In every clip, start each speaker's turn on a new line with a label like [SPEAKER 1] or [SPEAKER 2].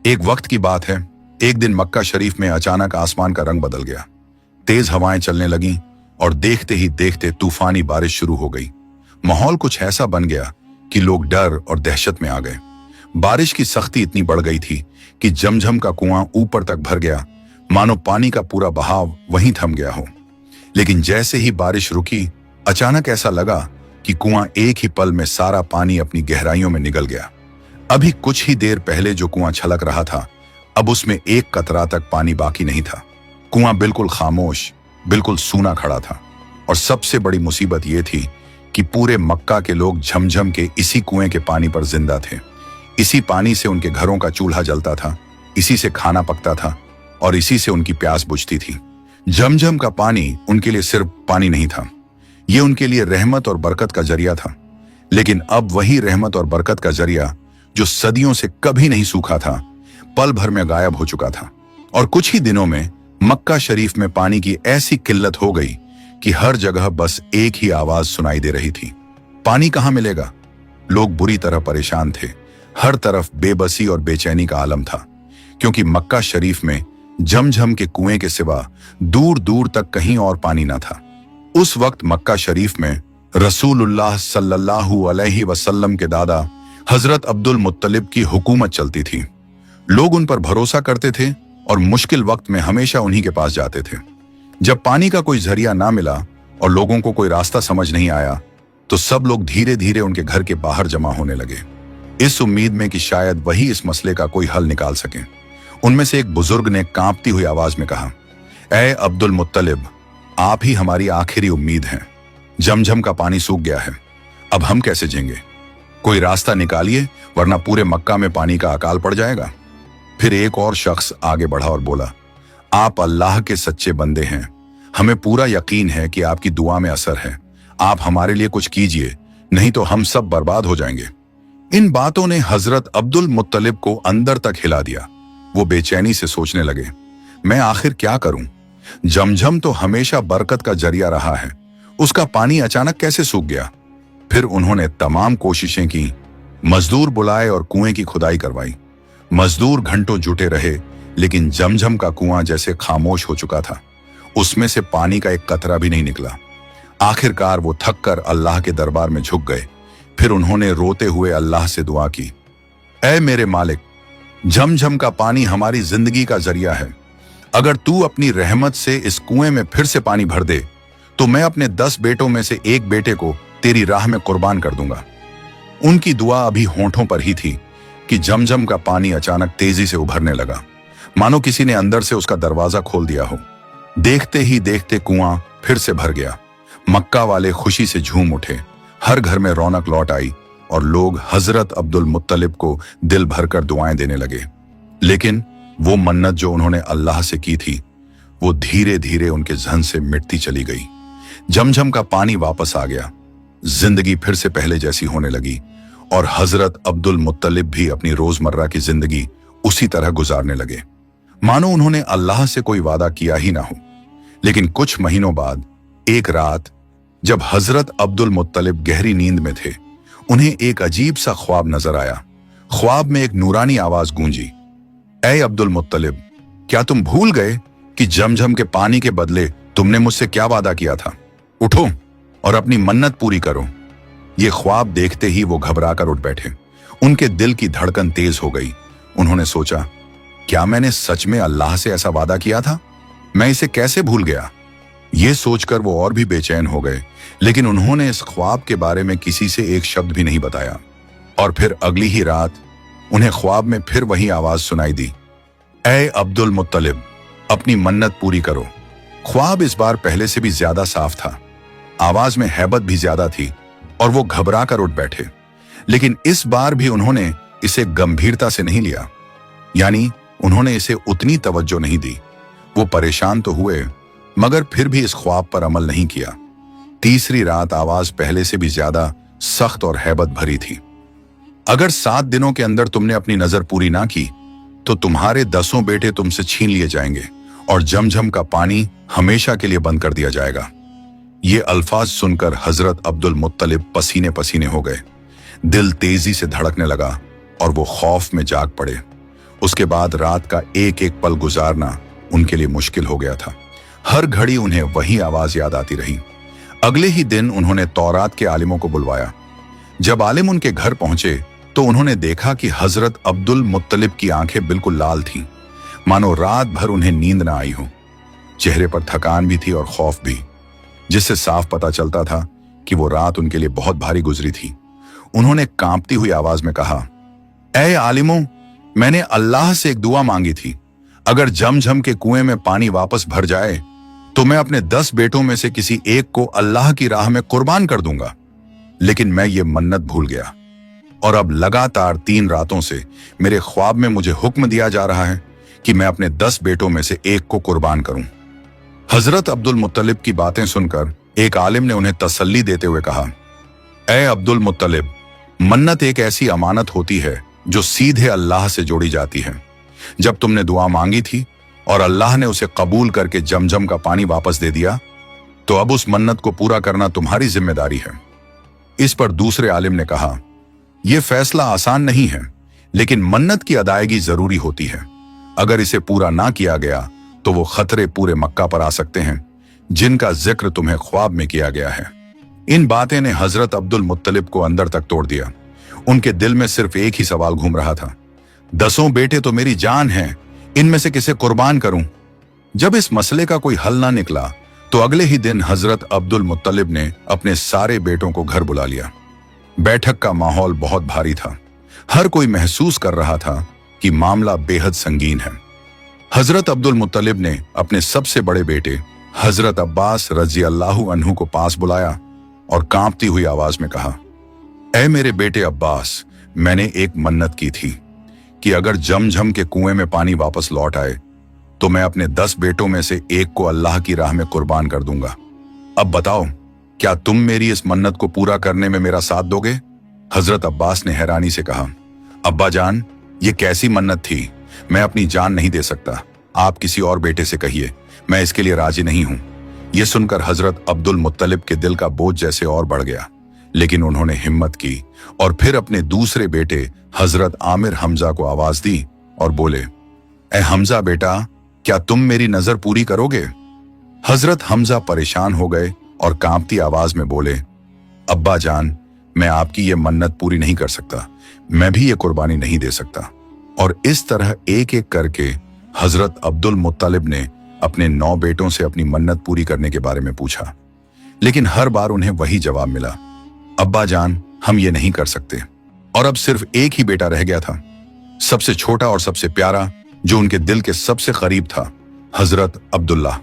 [SPEAKER 1] एक वक्त की बात है, एक दिन मक्का शरीफ में अचानक आसमान का रंग बदल गया। तेज हवाएं चलने लगीं और देखते ही देखते तूफानी बारिश शुरू हो गई। माहौल कुछ ऐसा बन गया कि लोग डर और दहशत में आ गए। बारिश की सख्ती इतनी बढ़ गई थी कि जमझम का कुआं ऊपर तक भर गया, मानो पानी का पूरा बहाव वहीं थम गया हो। लेकिन जैसे ही बारिश रुकी, अचानक ऐसा लगा कि कुआं एक ही पल में सारा पानी अपनी गहराइयों में निगल गया। अभी कुछ ही देर पहले जो कुआं छलक रहा था, अब उसमें एक कतरा तक पानी बाकी नहीं था। कुआं बिल्कुल खामोश, बिल्कुल सूना खड़ा था। और सबसे बड़ी मुसीबत यह थी कि पूरे मक्का के लोग झमझम के इसी कुएं के पानी पर जिंदा थे। इसी पानी से उनके घरों का चूल्हा जलता था, इसी से खाना पकता था और इसी से उनकी प्यास बुझती थी। झमझम का पानी उनके लिए सिर्फ पानी नहीं था, ये उनके लिए रहमत और बरकत का जरिया था। लेकिन अब वही रहमत और बरकत का जरिया जो सदियों से कभी नहीं सूखा था, पल भर में गायब हो चुका था। और कुछ ही दिनों में मक्का शरीफ में पानी की ऐसी किल्लत हो गई कि हर जगह बस एक ही आवाज सुनाई दे रही थी, पानी कहां मिलेगा। लोग बुरी तरह परेशान थे, हर तरफ बेबसी और बेचैनी का आलम था, क्योंकि मक्का शरीफ में झमझम के कुएं के सिवा दूर दूर तक कहीं और पानी न था। उस वक्त मक्का शरीफ में रसूलुल्लाह सल्लल्लाहु अलैहि वसल्लम के दादा हजरत अब्दुल मुत्तलिब की हुकूमत चलती थी। लोग उन पर भरोसा करते थे और मुश्किल वक्त में हमेशा उन्हीं के पास जाते थे। जब पानी का कोई जरिया ना मिला और लोगों को कोई रास्ता समझ नहीं आया, तो सब लोग धीरे धीरे उनके घर के बाहर जमा होने लगे, इस उम्मीद में कि शायद वही इस मसले का कोई हल निकाल सके। उनमें से एक बुजुर्ग ने कांपती हुई आवाज में कहा, ऐ अब्दुल मुत्तलिब, आप ही हमारी आखिरी उम्मीद हैं। झमझम का पानी सूख गया है, अब हम कैसे जिएंगे? कोई रास्ता निकालिए, वरना पूरे मक्का में पानी का अकाल पड़ जाएगा। फिर एक और शख्स आगे बढ़ा और बोला, आप अल्लाह के सच्चे बंदे हैं, हमें पूरा यकीन है कि आपकी दुआ में असर है। आप हमारे लिए कुछ कीजिए, नहीं तो हम सब बर्बाद हो जाएंगे। इन बातों ने हजरत अब्दुल मुत्तलिब को अंदर तक हिला दिया। वो बेचैनी से सोचने लगे, मैं आखिर क्या करूं? झमझम तो हमेशा बरकत का जरिया रहा है, उसका पानी अचानक कैसे सूख गया? फिर उन्होंने तमाम कोशिशें की, मजदूर बुलाए और कुएं की खुदाई करवाई। मजदूर घंटों जुटे रहे, लेकिन झमझम का कुआं जैसे खामोश हो चुका था, उसमें से पानी का एक कतरा भी नहीं निकला। आखिरकार वो थक कर अल्लाह के दरबार में झुक गए। फिर उन्होंने रोते हुए अल्लाह से दुआ की, ऐ मेरे मालिक, झमझम का पानी हमारी जिंदगी का जरिया है। अगर तू अपनी रहमत से इस कुएं में फिर से पानी भर दे, तो मैं अपने 10 बेटों में से एक बेटे को तेरी राह में कुर्बान कर दूंगा। उनकी दुआ अभी होंठों पर ही थी कि झमझम का पानी अचानक तेजी से उभरने लगा, मानो किसी ने अंदर से उसका दरवाजा खोल दिया हो। देखते ही देखते कुआं फिर से भर गया। मक्का वाले खुशी से झूम उठे, हर घर में रौनक लौट आई और लोग हजरत अब्दुल मुत्तलिब को दिल भरकर दुआएं देने लगे। लेकिन वो मन्नत जो उन्होंने अल्लाह से की थी, वो धीरे धीरे उनके जहन से मिटती चली गई। झमझम का पानी वापस आ गया, जिंदगी फिर से पहले जैसी होने लगी और हजरत अब्दुल मुत्तलिब भी अपनी रोजमर्रा की जिंदगी उसी तरह गुजारने लगे, मानो उन्होंने अल्लाह से कोई वादा किया ही ना हो। लेकिन कुछ महीनों बाद एक रात, जब हजरत अब्दुल मुत्तलिब गहरी नींद में थे, उन्हें एक अजीब सा ख्वाब नजर आया। ख्वाब में एक नूरानी आवाज गूंजी, ऐ अब्दुल मुत्तलिब, क्या तुम भूल गए कि झमझम के पानी के बदले तुमने मुझसे क्या वादा किया था? उठो और अपनी मन्नत पूरी करो। ये ख्वाब देखते ही वो घबराकर उठ बैठे। उनके दिल की धड़कन तेज हो गई। उन्होंने सोचा, क्या मैंने सच में अल्लाह से ऐसा वादा किया था? मैं इसे कैसे भूल गया? ये सोचकर वो और भी बेचैन हो गए, लेकिन उन्होंने इस ख्वाब के बारे में किसी से एक शब्द भी नहीं बताया। और फिर अगली ही रात उन्हें ख्वाब में फिर वही आवाज सुनाई दी, ऐ अब्दुल मुत्तलिब, अपनी मन्नत पूरी करो। ख्वाब इस बार पहले से भी ज्यादा साफ था, आवाज में हैबत भी ज्यादा थी और वो घबरा कर उठ बैठे। लेकिन इस बार भी उन्होंने इसे गंभीरता से नहीं लिया, यानी उन्होंने इसे उतनी तवज्जो नहीं दी। वो परेशान तो हुए, मगर फिर भी इस ख्वाब पर अमल नहीं किया। तीसरी रात आवाज पहले से भी ज्यादा सख्त और हैबत भरी थी, अगर 7 दिनों के अंदर तुमने अपनी नजर पूरी ना की, तो तुम्हारे 10 बेटे तुमसे छीन लिए जाएंगे और झमझम का पानी हमेशा के लिए बंद कर दिया जाएगा। ये अल्फाज सुनकर हजरत अब्दुल मुत्तलिब पसीने पसीने हो गए। दिल तेजी से धड़कने लगा और वो खौफ में जाग पड़े। उसके बाद रात का एक एक पल गुजारना उनके लिए मुश्किल हो गया था। हर घड़ी उन्हें वही आवाज याद आती रही। अगले ही दिन उन्होंने तौरात के आलिमों को बुलवाया। जब आलिम उनके घर पहुंचे तो उन्होंने देखा कि हजरत अब्दुल मुत्तलिब की आंखें बिल्कुल लाल थीं, मानो रात भर उन्हें नींद ना आई हो। चेहरे पर थकान भी थी और खौफ भी, जिससे साफ पता चलता था कि वो रात उनके लिए बहुत भारी गुजरी थी। उन्होंने कांपती हुई आवाज में कहा, ऐ आलिमों, मैंने अल्लाह से एक दुआ मांगी थी। अगर झमझम के कुएं में पानी वापस भर जाए तो मैं अपने 10 बेटों में से किसी एक को अल्लाह की राह में कुर्बान कर दूंगा। लेकिन मैं ये मन्नत भूल गया और अब लगातार 3 रातों से मेरे ख्वाब में मुझे हुक्म दिया जा रहा है कि मैं अपने 10 बेटों में से एक को कुर्बान करूं। हजरत अब्दुल मुत्तलिब की बातें सुनकर एक आलिम ने उन्हें तसल्ली देते हुए कहा, ऐ अब्दुल मुत्तलिब, मन्नत एक ऐसी अमानत होती है जो सीधे अल्लाह से जोड़ी जाती है। जब तुमने दुआ मांगी थी और अल्लाह ने उसे कबूल करके जमजम का पानी वापस दे दिया, तो अब उस मन्नत को पूरा करना तुम्हारी जिम्मेदारी है। इस पर दूसरे आलिम ने कहा, यह फैसला आसान नहीं है, लेकिन मन्नत की अदायगी जरूरी होती है। अगर इसे पूरा ना किया गया तो वो खतरे पूरे मक्का पर आ सकते हैं, जिनका जिक्र तुम्हें ख्वाब में किया गया है। इन बातें ने हजरत अब्दुल मुत्तलिब को अंदर तक तोड़ दिया। उनके दिल में सिर्फ एक ही सवाल घूम रहा था, 10 बेटे तो मेरी जान हैं, इनमें से किसे कुर्बान करूं? जब इस मसले का कोई हल ना निकला तो अगले ही दिन हजरत अब्दुल मुत्तलिब ने अपने सारे बेटों को घर बुला लिया। बैठक का माहौल बहुत भारी था। हर कोई महसूस कर रहा था कि मामला बेहद संगीन है। हजरत अब्दुल मुत्तलिब ने अपने सबसे बड़े बेटे हजरत अब्बास रजी अल्लाहु अन्हु को पास बुलाया और कांपती हुई आवाज में कहा, ऐ मेरे बेटे अब्बास, मैंने एक मन्नत की थी कि अगर झमझम के कुएं में पानी वापस लौट आए तो मैं अपने 10 बेटों में से एक को अल्लाह की राह में कुर्बान कर दूंगा। अब बताओ, क्या तुम मेरी इस मन्नत को पूरा करने में मेरा साथ दोगे? हजरत अब्बास ने हैरानी से कहा, अब्बा जान, ये कैसी मन्नत थी? मैं अपनी जान नहीं दे सकता। आप किसी और बेटे से कहिए, मैं इसके लिए राजी नहीं हूं। यह सुनकर हजरत अब्दुल मुत्तलिब के दिल का बोझ जैसे और बढ़ गया, लेकिन उन्होंने हिम्मत की और फिर अपने दूसरे बेटे हजरत आमिर हमजा को आवाज दी और बोले, ए हमजा बेटा, क्या तुम मेरी नजर पूरी करोगे? हजरत हमजा परेशान हो गए और कांपती आवाज में बोले, अब्बा जान, मैं आपकी ये मन्नत पूरी नहीं कर सकता। मैं भी ये कुर्बानी नहीं दे सकता। और इस तरह एक एक करके हजरत अब्दुल मुत्तलिब ने अपने 9 बेटों से अपनी मन्नत पूरी करने के बारे में पूछा, लेकिन हर बार उन्हें वही जवाब मिला, अब्बा जान, हम ये नहीं कर सकते। और अब सिर्फ एक ही बेटा रह गया था, सबसे छोटा और सबसे प्यारा, जो उनके दिल के सबसे करीब था, हजरत अब्दुल्लाह।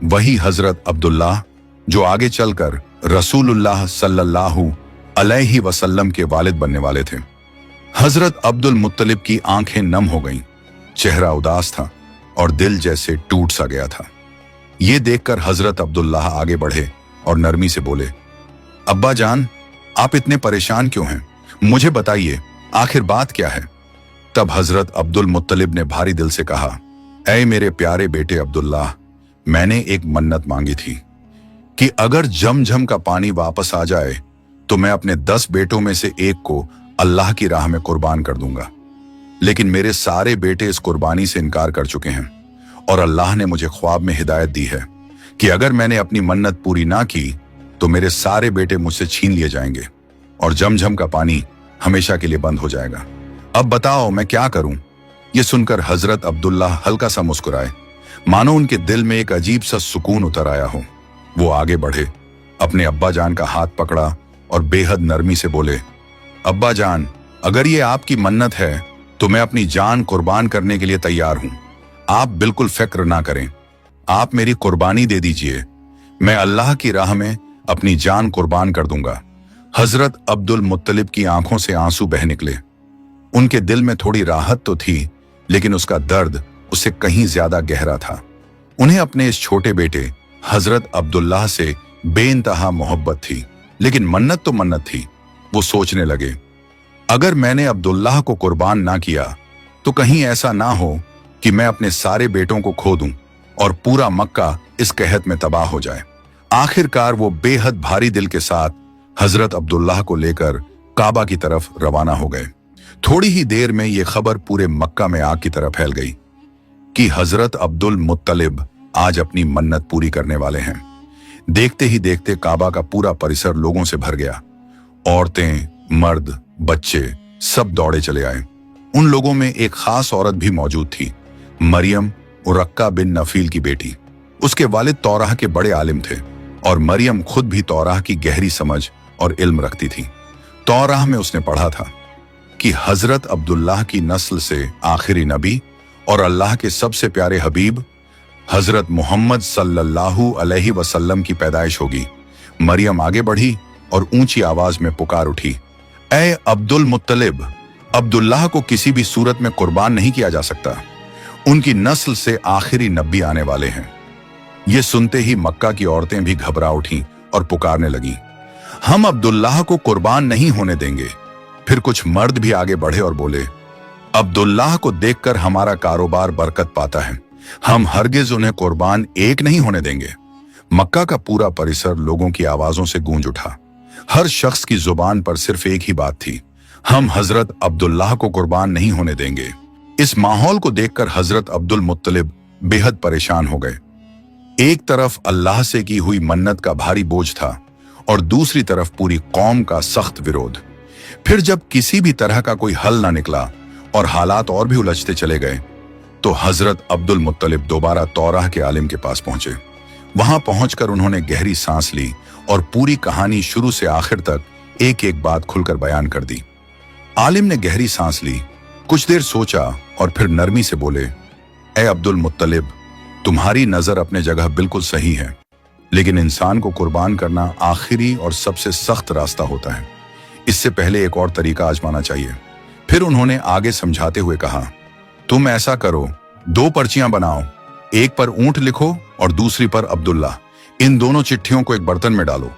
[SPEAKER 1] वही हजरत अब्दुल्लाह जो आगे चलकर रसूलुल्लाह सल्लल्लाहु अलैहि वसल्लम के वालिद बनने वाले थे। हजरत अब्दुल मुत्तलिब की आंखें नम हो गईं, चेहरा उदास था और दिल जैसे टूट सा गया था। ये देखकर हजरत अब्दुल्लाह आगे बढ़े और नरमी से बोले, अब्बा जान, आप इतने परेशान क्यों हैं? मुझे बताइए, आखिर बात क्या है? तब हजरत अब्दुल मुत्तलिब ने भारी दिल से कहा, ऐ मेरे प्यारे बेटे अब्दुल्लाह, मैंने एक मन्नत मांगी थी कि अगर झमझम का पानी वापस आ जाए तो मैं अपने 10 बेटों में से एक को अल्लाह की राह में कुर्बान कर दूंगा। लेकिन मेरे सारे बेटे इस कुर्बानी से इनकार कर चुके हैं और अल्लाह ने मुझे ख्वाब में हिदायत दी है कि अगर मैंने अपनी मन्नत पूरी ना की तो मेरे सारे बेटे मुझसे छीन लिए जाएंगे और झमझम का पानी हमेशा के लिए बंद हो जाएगा। अब बताओ, मैं क्या करूं? यह सुनकर हजरत अब्दुल्लाह हल्का सा मुस्कुराए, मानो उनके दिल में एक अजीब सा सुकून उतर आया हो। वो आगे बढ़े, अपने अब्बा जान का हाथ पकड़ा और बेहद नरमी से बोले, अब्बा जान, अगर ये आपकी मन्नत है तो मैं अपनी जान कुर्बान करने के लिए तैयार हूं। आप बिल्कुल फिक्र ना करें, आप मेरी कुर्बानी दे दीजिए, मैं अल्लाह की राह में अपनी जान कुर्बान कर दूंगा। हजरत अब्दुल मुत्तलिब की आंखों से आंसू बह निकले। उनके दिल में थोड़ी राहत तो थी, लेकिन उसका दर्द उससे कहीं ज्यादा गहरा था। उन्हें अपने इस छोटे बेटे हजरत अब्दुल्लाह से बेइंतहा मोहब्बत थी, लेकिन मन्नत तो मन्नत थी। वो सोचने लगे, अगर मैंने अब्दुल्लाह को कुर्बान ना किया तो कहीं ऐसा ना हो कि मैं अपने सारे बेटों को खो दूं और पूरा मक्का इस कहत में तबाह हो जाए। आखिरकार वो बेहद भारी दिल के साथ हजरत अब्दुल्लाह को लेकर काबा की तरफ रवाना हो गए। थोड़ी ही देर में ये खबर पूरे मक्का में आग की तरह फैल गई कि हजरत अब्दुल मुत्तलिब आज अपनी मन्नत पूरी करने वाले हैं। देखते ही देखते काबा का पूरा परिसर लोगों से भर गया। औरतें, मर्द, बच्चे सब दौड़े चले आए। उन लोगों में एक खास औरत भी मौजूद थी, मरियम उरक्का बिन नफील की बेटी। उसके वालिद तौराह के बड़े आलिम थे और मरियम खुद भी तौराह की गहरी समझ और इल्म रखती थी। तौराह में उसने पढ़ा था कि हजरत अब्दुल्लाह की नस्ल से आखिरी नबी और अल्लाह के सबसे प्यारे हबीब हजरत मोहम्मद सल्लल्लाहु अलैहि वसल्लम की पैदाइश होगी। मरियम आगे बढ़ी और ऊंची आवाज में पुकार उठी, ऐ अब्दुल मुत्तलिब, अब्दुल्लाह को किसी भी सूरत में कुर्बान नहीं किया जा सकता। उनकी नस्ल से आखिरी नबी आने वाले हैं। ये सुनते ही मक्का की औरतें भी घबरा उठीं और पुकारने लगीं, हम अब्दुल्लाह को कुर्बान नहीं होने देंगे। फिर कुछ मर्द भी आगे बढ़े और बोले, अब्दुल्लाह को देखकर हमारा कारोबार बरकत पाता है, हम हरगिज उन्हें कुर्बान एक नहीं होने देंगे। मक्का का पूरा परिसर लोगों की आवाजों से गूंज उठा। हर शख्स की जुबान पर सिर्फ एक ही बात थी, हम हजरत अब्दुल्लाह को कुर्बान नहीं होने देंगे। इस माहौल को देखकर हजरत अब्दुल मुत्तलिब बेहद परेशान हो गए। एक तरफ अल्लाह से की हुई मन्नत का भारी बोझ था और दूसरी तरफ पूरी कौम का सख्त विरोध। फिर जब किसी भी तरह का कोई हल ना निकला और हालात और भी उलझते चले गए, तो हजरत अब्दुल मुत्तलिब दोबारा तौराह के आलिम के पास पहुंचे। वहां पहुंचकर उन्होंने गहरी सांस ली और पूरी कहानी शुरू से आखिर तक एक एक बात खुलकर बयान कर दी। आलिम ने गहरी सांस ली, कुछ देर सोचा और फिर नरमी से बोले, ए अब्दुल मुत्तलिब, तुम्हारी नजर अपने जगह बिल्कुल सही है, लेकिन इंसान को कुर्बान करना आखिरी और सबसे सख्त रास्ता होता है। इससे पहले एक और तरीका आजमाना चाहिए। फिर उन्होंने आगे समझाते हुए कहा, तुम ऐसा करो, 2 पर्चियां बनाओ, एक पर ऊंट लिखो और दूसरी पर अब्दुल्ला। इन दोनों चिट्ठियों को एक बर्तन में डालो,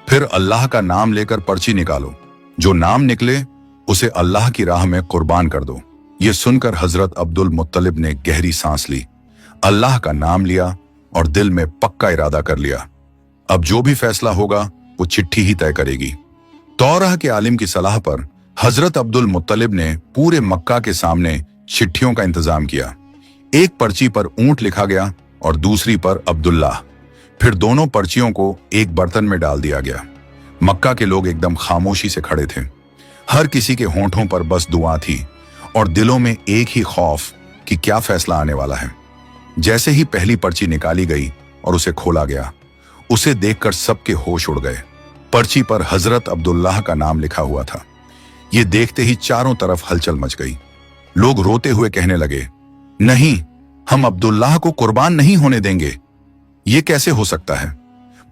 [SPEAKER 1] फिर अल्लाह का नाम लेकर पर्ची निकालो। जो नाम निकले उसे अल्लाह की राह में कुर्बान कर दो। ये सुनकर हजरत अब्दुल मुत्तलिब ने गहरी सांस ली, अल्लाह का नाम लिया और दिल में पक्का इरादा कर लिया, अब जो भी फैसला होगा वो चिट्ठी ही तय करेगी। तौराह के आलिम की सलाह पर हजरत अब्दुल मुत्तलिब ने पूरे मक्का के सामने चिट्ठियों का इंतजाम किया। एक पर्ची पर ऊंट लिखा गया और दूसरी पर अब्दुल्लाह। फिर दोनों पर्चियों को एक बर्तन में डाल दिया गया। मक्का के लोग एकदम खामोशी से खड़े थे। हर किसी के होंठों पर बस दुआ थी और दिलों में एक ही खौफ कि क्या फैसला आने वाला है। जैसे ही पहली पर्ची निकाली गई और उसे खोला गया, उसे देखकर सबके होश उड़ गए। पर्ची पर हजरत अब्दुल्लाह का नाम लिखा हुआ था। ये देखते ही चारों तरफ हलचल मच गई। लोग रोते हुए कहने लगे, नहीं, हम अब्दुल्लाह को कुर्बान नहीं होने देंगे। ये कैसे हो सकता है?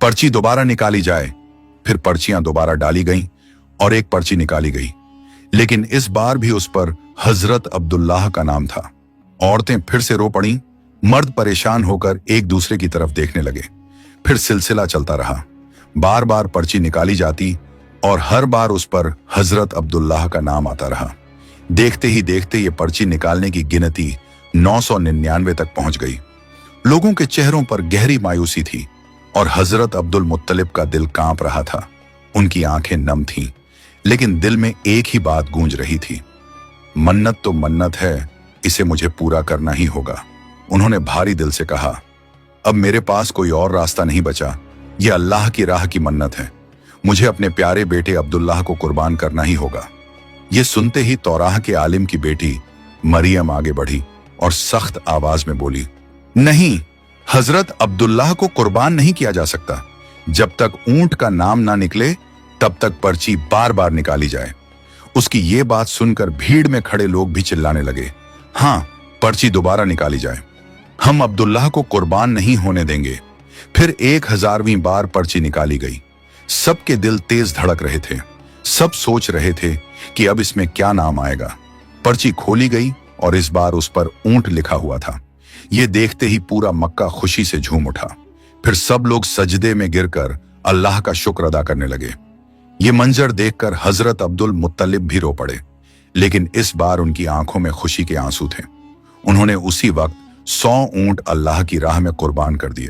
[SPEAKER 1] पर्ची दोबारा निकाली जाए। फिर पर्चियां दोबारा डाली गईं और एक पर्ची निकाली गई, लेकिन इस बार भी उस पर हजरत अब्दुल्लाह का नाम था। औरतें फिर से रो पड़ीं, मर्द परेशान होकर एक दूसरे की तरफ देखने लगे। फिर सिलसिला चलता रहा। बार बार पर्ची निकाली जाती और हर बार उस पर हजरत अब्दुल्लाह का नाम आता रहा। देखते ही देखते ये पर्ची निकालने की गिनती 999 तक पहुंच गई। लोगों के चेहरों पर गहरी मायूसी थी और हजरत अब्दुल मुत्तलिब का दिल कांप रहा था। उनकी आंखें नम थीं, लेकिन दिल में एक ही बात गूंज रही थी, मन्नत तो मन्नत है, इसे मुझे पूरा करना ही होगा। उन्होंने भारी दिल से कहा, अब मेरे पास कोई और रास्ता नहीं बचा, ये अल्लाह की राह की मन्नत है, मुझे अपने प्यारे बेटे अब्दुल्लाह को कुर्बान करना ही होगा। ये सुनते ही तौराह के आलिम की बेटी मरियम आगे बढ़ी और सख्त आवाज में बोली, नहीं, हजरत अब्दुल्लाह को कुर्बान नहीं किया जा सकता। जब तक ऊंट का नाम ना निकले तब तक पर्ची बार बार निकाली जाए। उसकी ये बात सुनकर भीड़ में खड़े लोग भी चिल्लाने लगे, हाँ, पर्ची दोबारा निकाली जाए, हम अब्दुल्लाह को कुर्बान नहीं होने देंगे। फिर 1000वीं बार पर्ची निकाली गई। सबके दिल तेज धड़क रहे थे। सब सोच रहे थे कि अब इसमें क्या नाम आएगा। पर्ची खोली गई और इस बार उस पर ऊंट लिखा हुआ था। ये देखते ही पूरा मक्का खुशी से झूम उठा। फिर सब लोग सजदे में गिरकर अल्लाह का शुक्र अदा करने लगे। ये मंजर देखकर हजरत अब्दुल मुत्तलिब भी रो पड़े, लेकिन इस बार उनकी आंखों में खुशी के आंसू थे। उन्होंने उसी वक्त 100 ऊंट अल्लाह की राह में कुर्बान कर दिए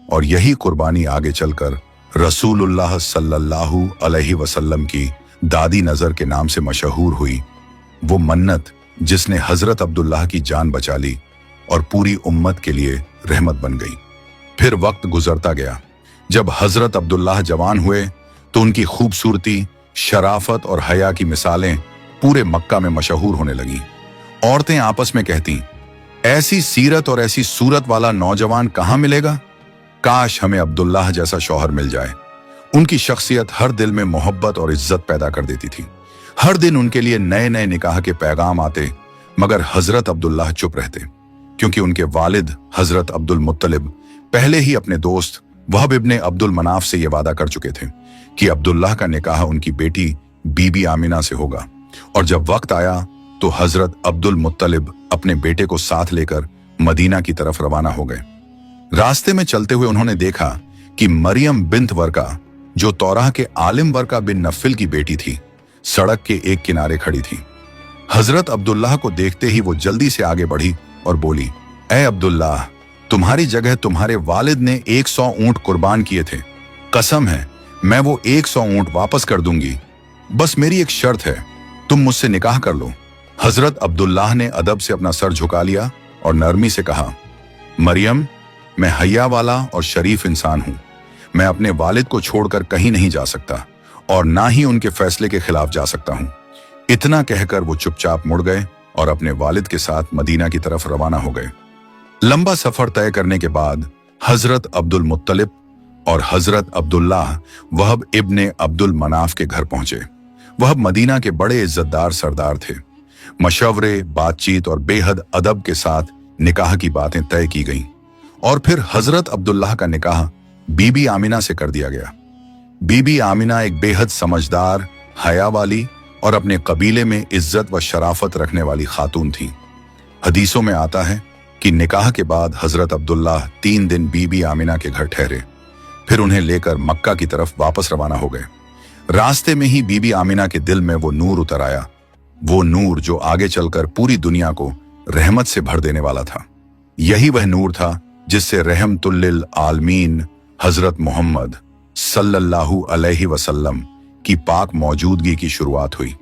[SPEAKER 1] और यही कुर्बानी आगे चलकर रसूलुल्लाह सल्लल्लाहु अलैहि वसल्लम की दादी नजर के नाम से मशहूर हुई वो मन्नत जिसने हजरत अब्दुल्लाह की जान बचा ली और पूरी उम्मत के लिए रहमत बन गई। फिर वक्त गुजरता गया। जब हजरत अब्दुल्लाह जवान हुए तो उनकी खूबसूरती, शराफत और हया की मिसालें पूरे मक्का में मशहूर होने लगीं। औरतें आपस में कहती, ऐसी सीरत और ऐसी सूरत वाला नौजवान कहां मिलेगा? काश हमें अब्दुल्लाह जैसा शौहर मिल जाए। उनकी शख्सियत हर दिल में मोहब्बत और इज्जत पैदा कर देती थी। हर दिन उनके लिए नए नए निकाह के पैगाम आते, मगर हजरत अब्दुल्लाह चुप रहते, क्योंकि उनके वालिद हजरत अब्दुल मुत्तलिब पहले ही अपने दोस्त वहब इब्ने अब्दुल मनाफ से यह वादा कर चुके थे कि अब्दुल्लाह का निकाह उनकी बेटी बीबी आमिना से होगा। और जब वक्त आया तो हजरत अब्दुल मुत्तलिब अपने बेटे को साथ लेकर मदीना की तरफ रवाना हो गए। रास्ते में चलते हुए उन्होंने देखा कि मरियम बिन्त वर्का, जो तौराह के आलिम वर्का बिन नफिल की बेटी थी, सड़क के एक किनारे खड़ी थी। हजरत अब्दुल्लाह को देखते ही वो जल्दी से आगे बढ़ी और बोली, ए अब्दुल्लाह, तुम्हारी जगह तुम्हारे वालिद ने 100 ऊंट कुर्बान किए थे। कसम है मैं वो 100 ऊंट वापस कर दूंगी। बस मेरी एक शर्त है, तुम मुझसे निकाह कर लो। हजरत अब्दुल्लाह ने अदब से अपना सर झुका लिया और नरमी से कहा, मरियम, मैं हया वाला और शरीफ इंसान हूं। मैं अपने वालिद को छोड़कर कहीं नहीं जा सकता और ना ही उनके फैसले के खिलाफ जा सकता हूं। इतना कहकर वो चुपचाप मुड़ गए और अपने वालिद के साथ मदीना की तरफ रवाना हो गए। लंबा सफर तय करने के बाद हजरत अब्दुल मुत्तलिब और हजरत अब्दुल्लाह वहब इब्ने अब्दुल मनाफ के घर पहुंचे। वहब मदीना के बड़े इज्जतदार सरदार थे। मशवरे, बातचीत और बेहद अदब के साथ निकाह की बातें तय की गईं और फिर हजरत अब्दुल्लाह का निकाह बीबी आमिना से कर दिया गया। बीबी आमिना एक बेहद समझदार, हया वाली और अपने कबीले में इज्जत व शराफत रखने वाली खातून थी। हदीसों में आता है कि निकाह के बाद हजरत अब्दुल्लाह 3 दिन बीबी आमिना के घर ठहरे, फिर उन्हें लेकर मक्का की तरफ वापस रवाना हो गए। रास्ते में ही बीबी आमिना के दिल में वो नूर उतर आया, वो नूर जो आगे चलकर पूरी दुनिया को रहमत से भर देने वाला था। यही वह नूर था जिससे रहमतुल लिल आलमीन हजरत मोहम्मद सल्लल्लाहु अलैहि वसल्लम की पाक मौजूदगी की शुरुआत हुई।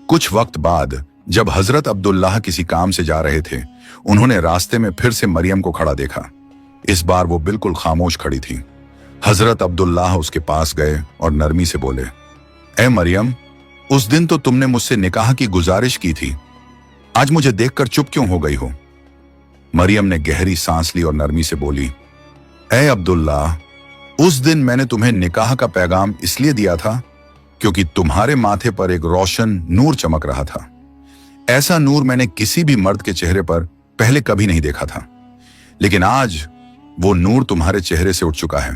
[SPEAKER 1] कुछ वक्त बाद जब हजरत अब्दुल्लाह किसी काम से जा रहे थे, उन्होंने रास्ते में फिर से मरियम को खड़ा देखा। इस बार वो बिल्कुल खामोश खड़ी थी। हजरत अब्दुल्लाह उसके पास गए और नरमी से बोले, ए मरियम, उस दिन तो तुमने मुझसे निकाह की गुजारिश की थी, आज मुझे देखकर चुप क्यों हो गई हो? मरियम ने गहरी सांस ली और नरमी से बोली, ए अब्दुल्लाह, उस दिन मैंने तुम्हें निकाह का पैगाम इसलिए दिया था क्योंकि तुम्हारे माथे पर एक रोशन नूर चमक रहा था। ऐसा नूर मैंने किसी भी मर्द के चेहरे पर पहले कभी नहीं देखा था। लेकिन आज वो नूर तुम्हारे चेहरे से उठ चुका है,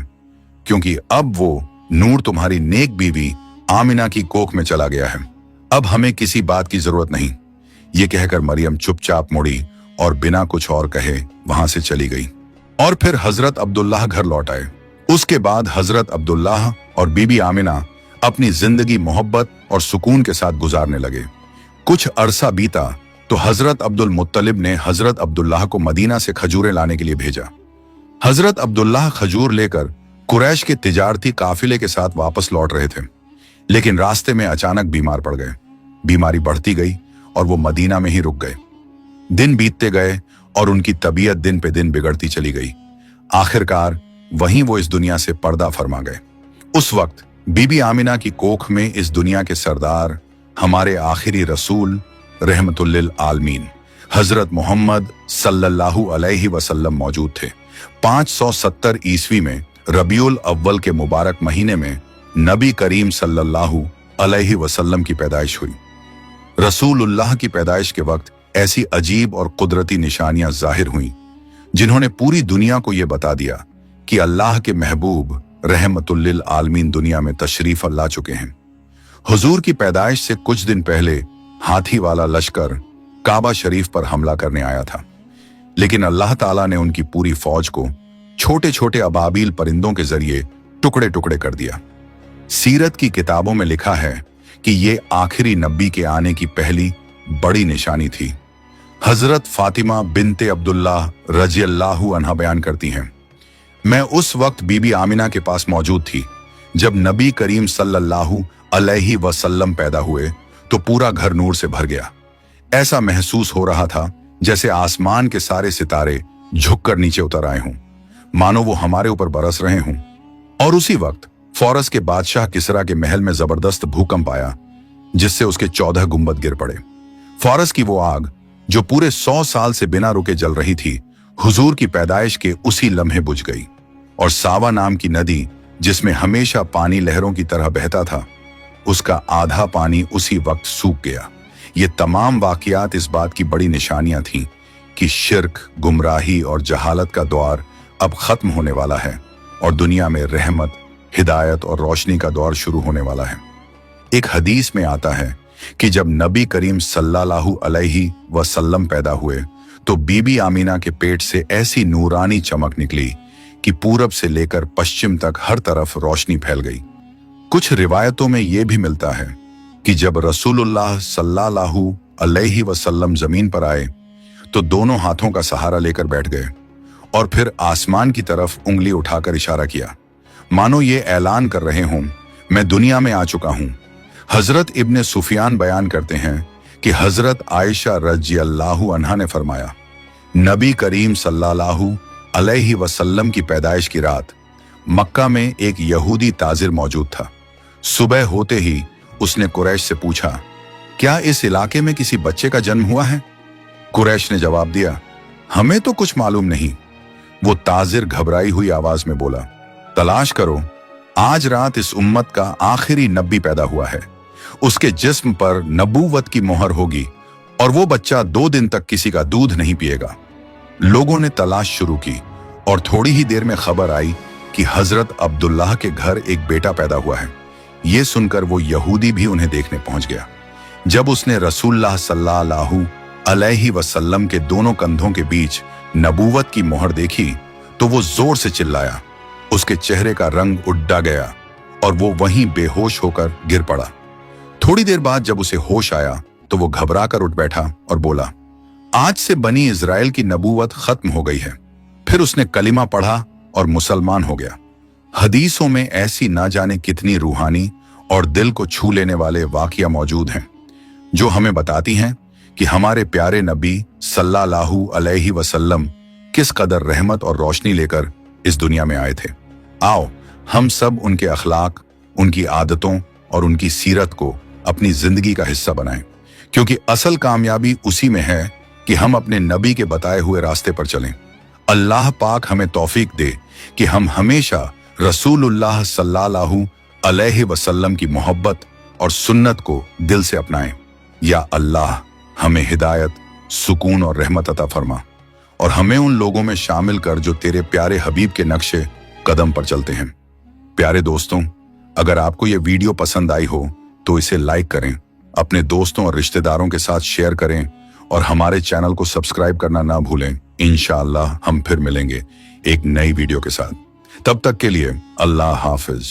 [SPEAKER 1] क्योंकि अब वो नूर तुम्हारी नेक बीवी आमिना की कोख में चला गया है। अब हमें किसी बात की जरूरत नहीं। ये कहकर मरियम चुपचाप मुड़ी और बिना कुछ और कहे वहां से चली गई। और फिर हजरत अब्दुल्लाह घर लौट आए। उसके बाद हजरत अब्दुल्लाह और बीबी आमिना अपनी जिंदगी मोहब्बत और सुकून के साथ गुजारने लगे। कुछ अरसा बीता तो हजरत अब्दुल मुत्तलिब ने हजरत अब्दुल्लाह को मदीना से खजूरें लाने के लिए भेजा। हजरत अब्दुल्लाह खजूर लेकर कुरैश के तिजारती काफिले के साथ वापस लौट रहे थे, लेकिन रास्ते में अचानक बीमार पड़ गए। बीमारी बढ़ती गई और वो मदीना में ही रुक गए। दिन बीतते गए और उनकी तबीयत दिन पे दिन बिगड़ती चली गई। आखिरकार वहीं वो इस दुनिया से पर्दा फरमा गए। उस वक्त बीबी आमिना की कोख में इस दुनिया के सरदार, हमारे आखिरी रसूल रहमतुल लिल आलमीन हजरत मोहम्मद सल्लल्लाहु अलैहि वसल्लम मौजूद थे। 570 ईस्वी में रबीउल अव्वल के मुबारक महीने में नबी करीम सल्लल्लाहु अलैहि वसल्लम की पैदाइश हुई। रसूलुल्लाह की पैदाइश के वक्त ऐसी अजीब और कुदरती निशानियां जाहिर हुईं, जिन्होंने पूरी दुनिया को यह बता दिया कि अल्लाह के महबूब रहमतुल लिल आलमीन दुनिया में तशरीफ ला चुके हैं। हुजूर की पैदाइश से कुछ दिन पहले हाथी वाला लश्कर काबा शरीफ पर हमला करने आया था, लेकिन अल्लाह ताला ने उनकी पूरी फौज को छोटे छोटे अबाबील परिंदों के जरिए टुकड़े टुकड़े कर दिया। सीरत की किताबों में लिखा है कि ये आखिरी नबी के आने की पहली बड़ी निशानी थी। हजरत फातिमा बिनते अब्दुल्लाह रज़ियल्लाहु अन्हा बयान करती हैं, मैं उस वक्त बीबी आमिना के पास मौजूद थी जब नबी करीम सल्लल्लाहु अलैहि वसल्लम पैदा हुए तो पूरा घर नूर से भर गया। ऐसा महसूस हो रहा था जैसे आसमान के सारे सितारे झुककर नीचे उतर आए हों, मानो वो हमारे ऊपर बरस रहे हों। और उसी वक्त फारस के बादशाह किसरा के महल में जबरदस्त भूकंप आया, जिससे उसके 14 गुंबद गिर पड़े। फारस की वो आग जो पूरे 100 साल से बिना रुके जल रही थी, हुजूर की पैदाइश के उसी लम्हे बुझ गई। और सावा नाम की नदी, जिसमें हमेशा पानी लहरों की तरह बहता था, उसका आधा पानी उसी वक्त सूख गया। ये तमाम वाकयात इस बात की बड़ी निशानियां थीं कि शिर्क, गुमराही और जहालत का दौर अब खत्म होने वाला है और दुनिया में रहमत, हिदायत और रोशनी का दौर शुरू होने वाला है। एक हदीस में आता है कि जब नबी करीम सल्लल्लाहु अलैहि वसल्लम पैदा हुए तो बीबी आमीना के पेट से ऐसी नूरानी चमक निकली कि पूरब से लेकर पश्चिम तक हर तरफ रोशनी फैल गई। कुछ रिवायतों में यह भी मिलता है कि जब रसूलुल्लाह सल्लल्लाहु अलैहि वसल्लम जमीन पर आए तो दोनों हाथों का सहारा लेकर बैठ गए और फिर आसमान की तरफ उंगली उठाकर इशारा किया, मानो ये ऐलान कर रहे हों, मैं दुनिया में आ चुका हूं। हजरत इब्ने सुफियान बयान करते हैं कि हजरत आयशा रज़ियल्लाहु अन्हा ने फरमाया, नबी करीम सल्लल्लाहु अलैहि वसल्लम की पैदाइश की रात मक्का में एक यहूदी ताजिर मौजूद था। सुबह होते ही उसने कुरैश से पूछा, क्या इस इलाके में किसी बच्चे का जन्म हुआ है? कुरैश ने जवाब दिया, हमें तो कुछ मालूम नहीं। वो ताजिर घबराई हुई आवाज में बोला, तलाश करो, आज रात इस उम्मत का आखिरी नबी पैदा हुआ है। उसके जिस्म पर नबूवत की मोहर होगी और वो बच्चा 2 दिन तक किसी का दूध नहीं पिएगा। लोगों ने तलाश शुरू की और थोड़ी ही देर में खबर आई कि हजरत अब्दुल्लाह के घर एक बेटा पैदा हुआ है। ये सुनकर वो यहूदी भी उन्हें देखने पहुंच गया। जब उसने रसूलुल्लाह सल्लल्लाहु अलैहि वसल्लम के दोनों कंधों के बीच नबूवत की मोहर देखी तो वो जोर से चिल्लाया। उसके चेहरे का रंग उड्डा गया और वो वहीं बेहोश होकर गिर पड़ा। थोड़ी देर बाद जब उसे होश आया तो वो घबरा कर उठ बैठा और बोला, आज से बनी इजराइल की नबूवत खत्म हो गई है। फिर उसने कलिमा पढ़ा और मुसलमान हो गया। हदीसों में ऐसी ना जाने कितनी रूहानी और दिल को छू लेने वाले वाकया मौजूद हैं जो हमें बताती हैं कि हमारे प्यारे नबी सल्लल्लाहु अलैहि वसल्लम किस कदर रहमत और रोशनी लेकर इस दुनिया में आए थे। आओ हम सब उनके अखलाक, उनकी आदतों और उनकी सीरत को अपनी जिंदगी का हिस्सा बनाएं, क्योंकि असल कामयाबी उसी में है कि हम अपने नबी के बताए हुए रास्ते पर चलें। अल्लाह पाक हमें तौफीक दे कि हम हमेशा रसूलुल्लाह सल्लल्लाहु अलैहि वसल्लम की मोहब्बत और सुन्नत को दिल से अपनाएं। या अल्लाह हमें हिदायत, सुकून और रहमत अता फरमा और हमें उन लोगों में शामिल कर जो तेरे प्यारे हबीब के नक्शे कदम पर चलते हैं। प्यारे दोस्तों, अगर आपको ये वीडियो पसंद आई हो तो इसे लाइक करें, अपने दोस्तों और रिश्तेदारों के साथ शेयर करें और हमारे चैनल को सब्सक्राइब करना ना भूलें। इंशाअल्लाह हम फिर मिलेंगे एक नई वीडियो के साथ। तब तक के लिए अल्लाह हाफिज।